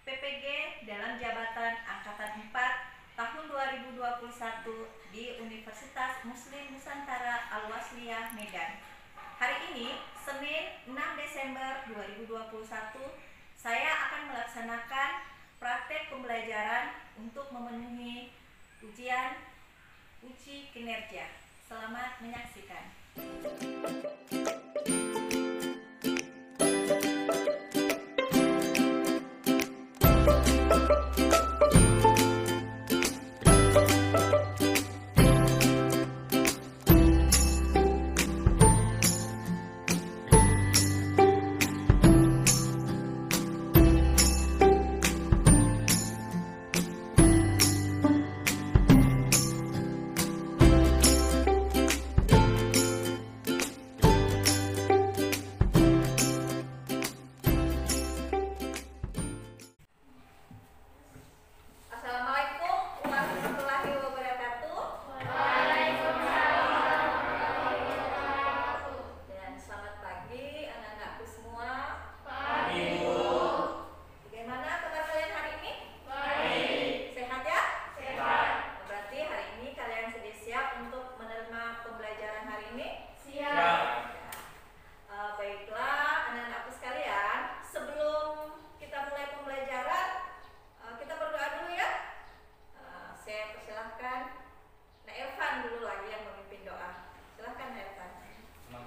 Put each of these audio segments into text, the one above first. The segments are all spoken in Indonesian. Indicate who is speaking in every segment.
Speaker 1: PPG dalam jabatan Angkatan 4 tahun 2021 di Universitas Muslim Nusantara Al-Wasliyah Medan. Hari ini, Senin 6 Desember 2021, saya akan melaksanakan praktek pembelajaran untuk memenuhi uji kinerja. Selamat menyaksikan.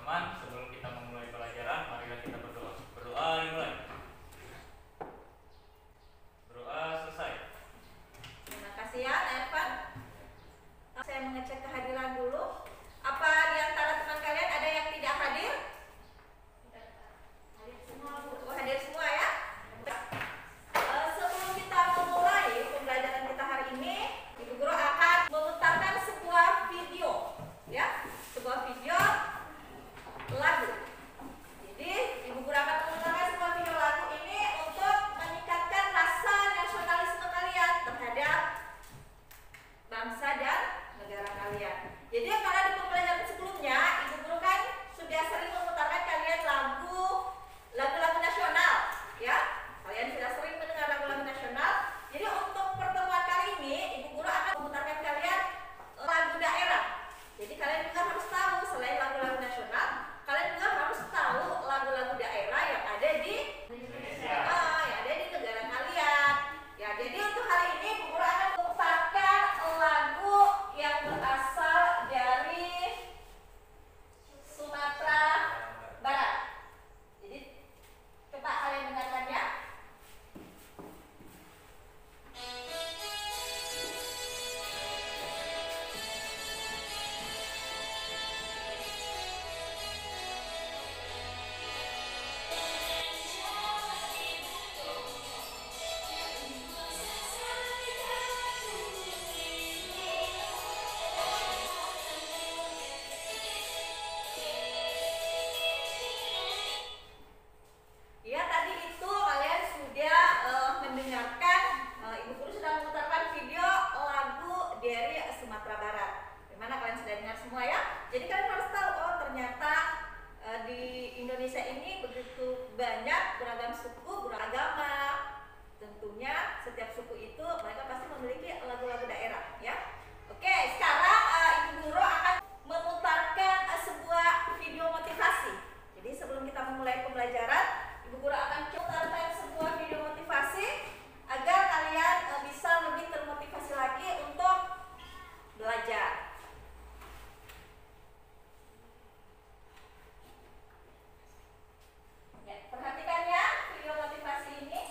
Speaker 2: Sebelum kita memulai pelajaran, marilah kita berdoa. Berdoa dimulai. Berdoa selesai.
Speaker 1: Terima kasih ya, Evan. Saya mengecek kehadiran dulu. Apa di antara teman kalian ada yang tidak hadir? Hadir semua ya. Sebelum kita memulai pembelajaran kita hari ini, Ibu Guru akan memutarkan sebuah video, ya, sebuah video lagu. Jadi Ibu Guru akan memutarkan sebuah video lagu ini untuk meningkatkan rasa nasionalisme kalian terhadap bangsa dan negara kalian. Jadi karena di pembelajaran sebelumnya Ibu Guru kan sudah sering memutarkan kalian lagu-lagu nasional, ya. Kalian sudah sering mendengar lagu-lagu nasional. Jadi untuk pertemuan kali ini Ibu Guru akan memutarkan kalian lagu daerah. Jadi kalian juga harus tahu selain lagu-lagu nasional, kalian juga harus tahu lagu-lagu daerah yang ada di Indonesia, yang ada di negara kalian. Ya, jadi untuk hari ini Ibu Guru akan memutarkan lagu yang berasal dari Sumatera Barat. Jadi coba kalian dengarkan ya. Ya, tadi itu kalian sudah mendengarkan, Ibu Guru sudah memutarkan video lagu dari Sumatera Barat. Dimana kalian sudah dengar semua ya. Jadi kalian harus tahu, oh ternyata di Indonesia ini begitu banyak beragam suku, beragama. Tentunya setiap suku itu mereka pasti memiliki lagu-lagu daerah, ya. Oke, sekarang Ibu Guru akan memutarkan sebuah video motivasi. Jadi sebelum kita memulai pembelajaran, Ibu Guru akan memutarkan sebuah video motivasi agar kalian bisa lebih termotivasi lagi untuk belajar. Perhatikan ya video motivasi ini.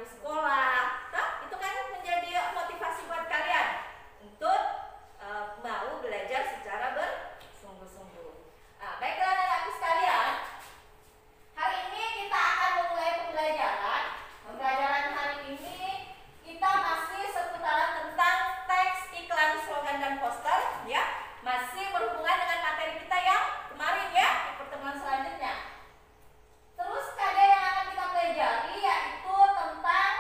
Speaker 1: sekolah. Nah, itu kan menjadi motivasi buat kalian untuk mau belajar secara bersungguh-sungguh. Nah, baiklah anak-anakku sekalian, hari ini kita akan memulai pembelajaran. Pembelajaran hari ini kita masih seputaran tentang teks, iklan, slogan, dan poster, ya. Masih berhubungan dengan materi kita yang kemarin, ya, di pertemuan selanjutnya. Terus KD yang akan kita pelajari yaitu tentang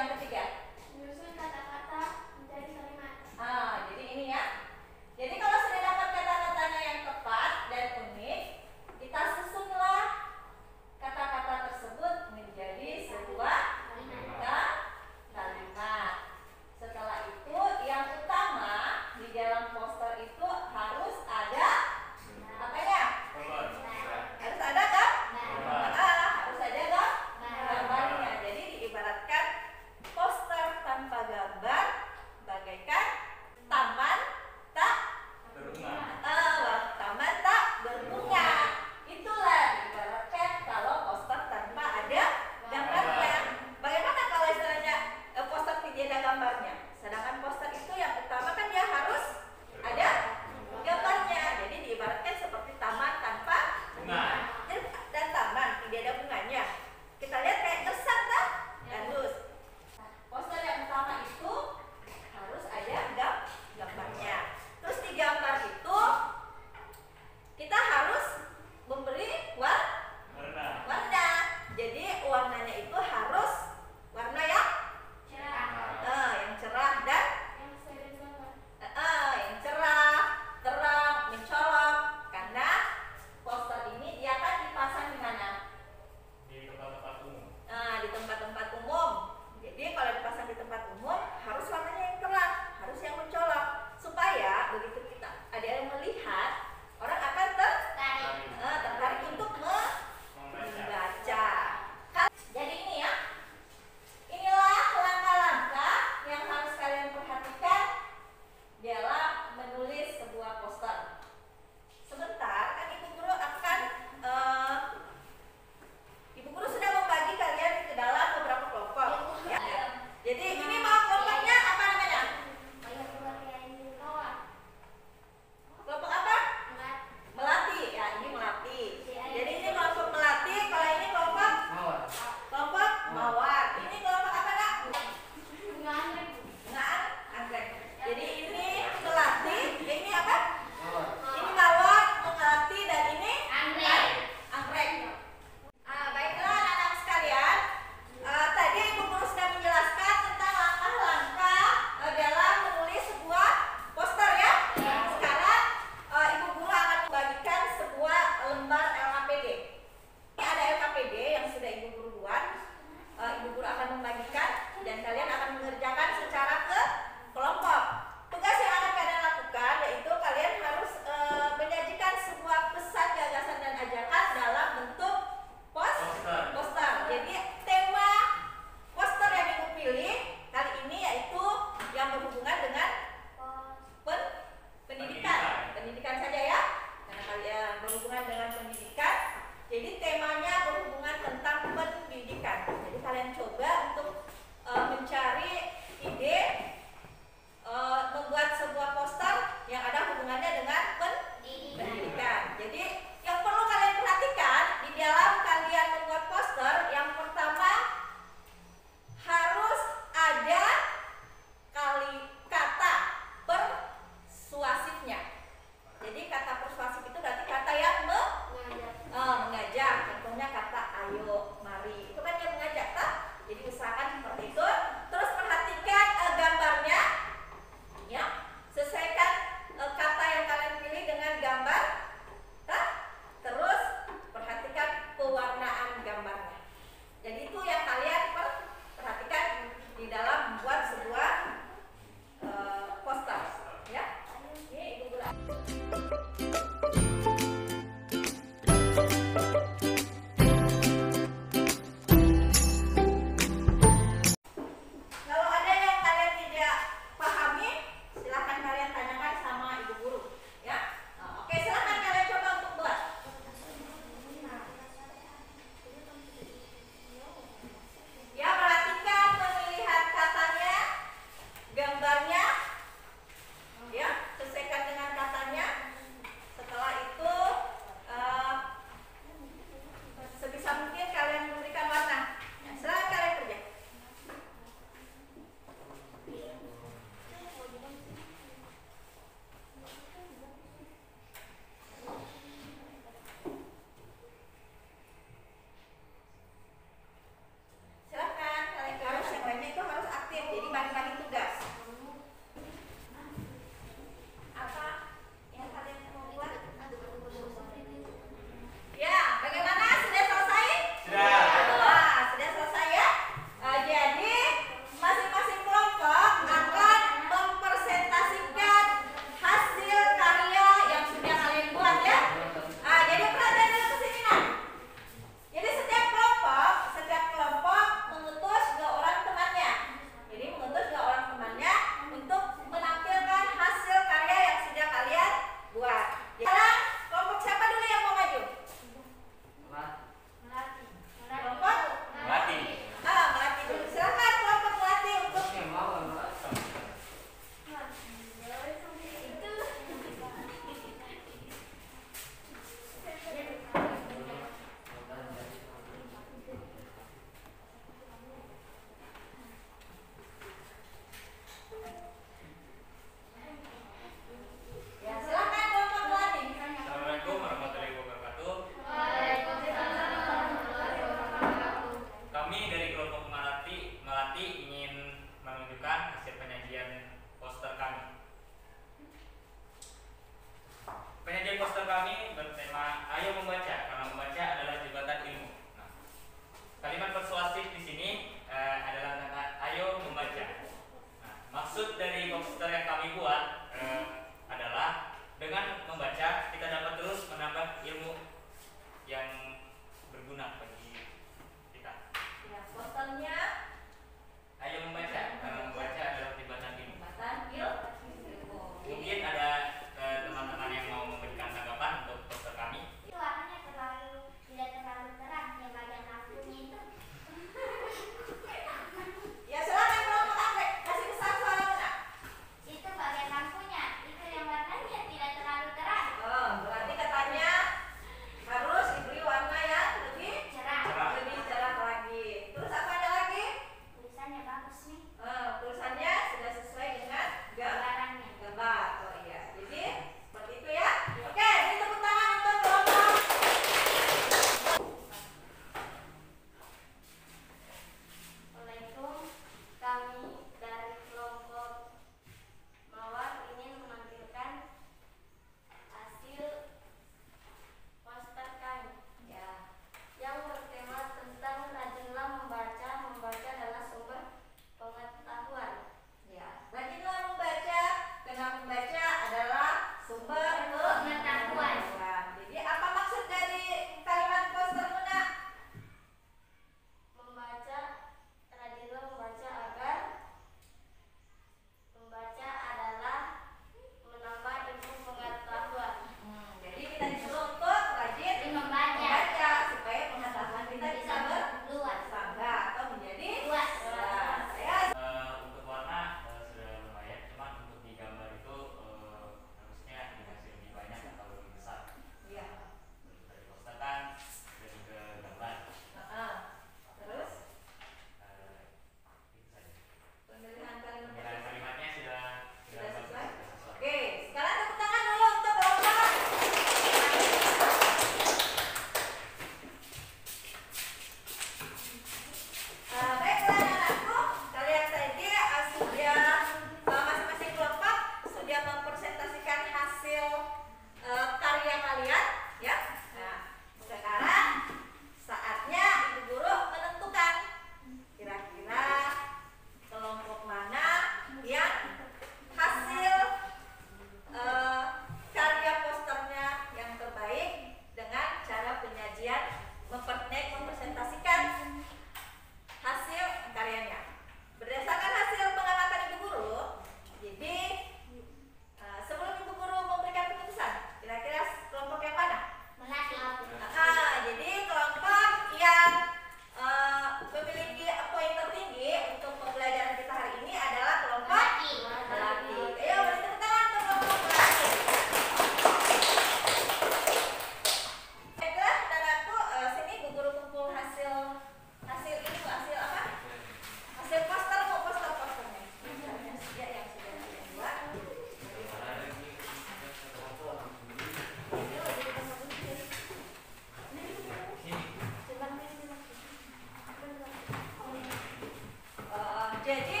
Speaker 1: Jadi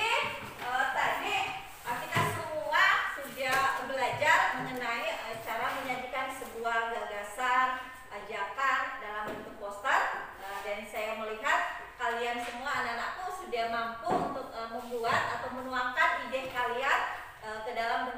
Speaker 1: tadi kita semua sudah belajar mengenai cara menyajikan sebuah gagasan, ajakan dalam bentuk poster. Dan saya melihat kalian semua anak-anakku sudah mampu untuk membuat atau menuangkan ide kalian ke dalam bentuk